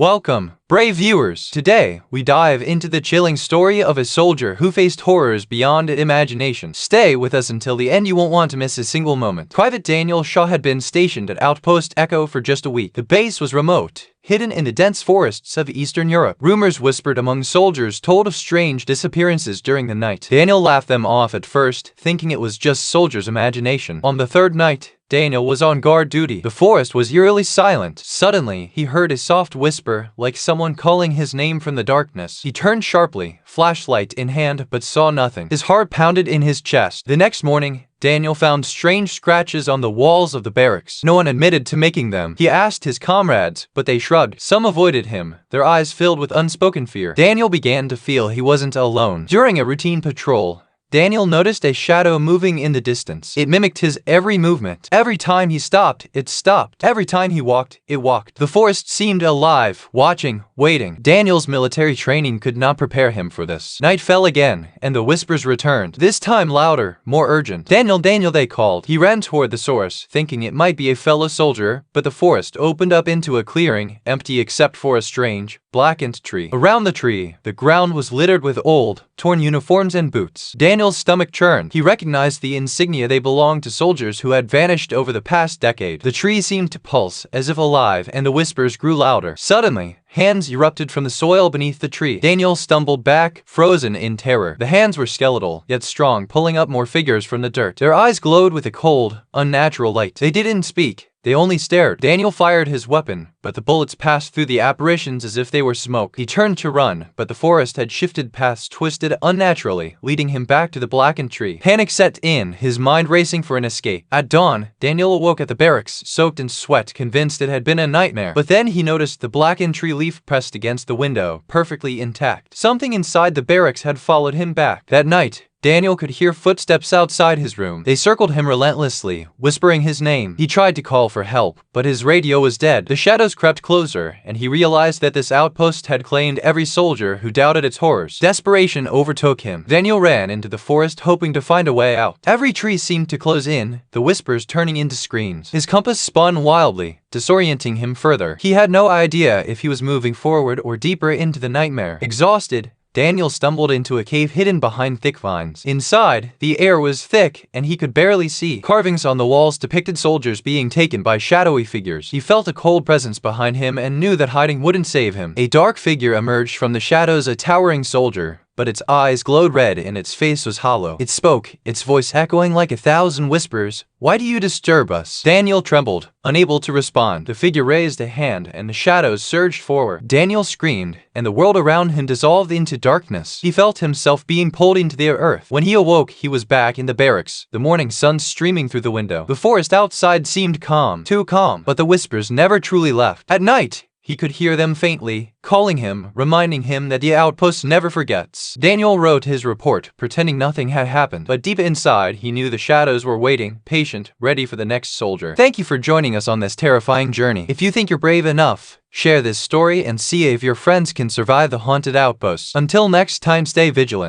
Welcome, brave viewers! Today, we dive into the chilling story of a soldier who faced horrors beyond imagination. Stay with us until the end, you won't want to miss a single moment. Private Daniel Shaw had been stationed at Outpost Echo for just a week. The base was remote, hidden in the dense forests of Eastern Europe. Rumors whispered among soldiers told of strange disappearances during the night. Daniel laughed them off at first, thinking it was just soldiers' imagination. On the third night, Daniel was on guard duty. The forest was eerily silent. Suddenly, he heard a soft whisper, like someone calling his name from the darkness. He turned sharply, flashlight in hand, but saw nothing. His heart pounded in his chest. The next morning, Daniel found strange scratches on the walls of the barracks. No one admitted to making them. He asked his comrades, but they shrugged. Some avoided him, their eyes filled with unspoken fear. Daniel began to feel he wasn't alone. During a routine patrol, Daniel noticed a shadow moving in the distance. It mimicked his every movement. Every time he stopped, it stopped. Every time he walked, it walked. The forest seemed alive, watching, waiting. Daniel's military training could not prepare him for this. Night fell again, and the whispers returned. This time louder, more urgent. Daniel, Daniel, they called. He ran toward the source, thinking it might be a fellow soldier, but the forest opened up into a clearing, empty except for a strange, blackened tree. Around the tree, the ground was littered with old, torn uniforms and boots. Daniel's stomach churned. He recognized the insignia. They belonged to soldiers who had vanished over the past decade. The tree seemed to pulse, as if alive, and the whispers grew louder. Suddenly, hands erupted from the soil beneath the tree. Daniel stumbled back, frozen in terror. The hands were skeletal, yet strong, pulling up more figures from the dirt. Their eyes glowed with a cold, unnatural light. They didn't speak. They only stared. Daniel fired his weapon, but the bullets passed through the apparitions as if they were smoke. He turned to run, but the forest had shifted paths, twisted unnaturally, leading him back to the blackened tree. Panic set in, his mind racing for an escape. At dawn, Daniel awoke at the barracks, soaked in sweat, convinced it had been a nightmare. But then he noticed the blackened tree leaf pressed against the window, perfectly intact. Something inside the barracks had followed him back. That night, Daniel could hear footsteps outside his room. They circled him relentlessly, whispering his name. He tried to call for help, but his radio was dead. The shadows crept closer, and he realized that this outpost had claimed every soldier who doubted its horrors. Desperation overtook him. Daniel ran into the forest, hoping to find a way out. Every tree seemed to close in, the whispers turning into screams. His compass spun wildly, disorienting him further. He had no idea if he was moving forward or deeper into the nightmare. Exhausted, Daniel stumbled into a cave hidden behind thick vines. Inside, the air was thick, and he could barely see. Carvings on the walls depicted soldiers being taken by shadowy figures. He felt a cold presence behind him and knew that hiding wouldn't save him. A dark figure emerged from the shadows, a towering soldier, but its eyes glowed red and its face was hollow. It spoke, its voice echoing like 1,000 whispers. "Why do you disturb us?" Daniel trembled, unable to respond. The figure raised a hand and the shadows surged forward. Daniel screamed, and the world around him dissolved into darkness. He felt himself being pulled into the earth. When he awoke, he was back in the barracks, the morning sun streaming through the window. The forest outside seemed calm, too calm, but the whispers never truly left. At night, he could hear them faintly, calling him, reminding him that the outpost never forgets. Daniel wrote his report, pretending nothing had happened, but deep inside, he knew the shadows were waiting, patient, ready for the next soldier. Thank you for joining us on this terrifying journey. If you think you're brave enough, share this story and see if your friends can survive the haunted outposts. Until next time, stay vigilant.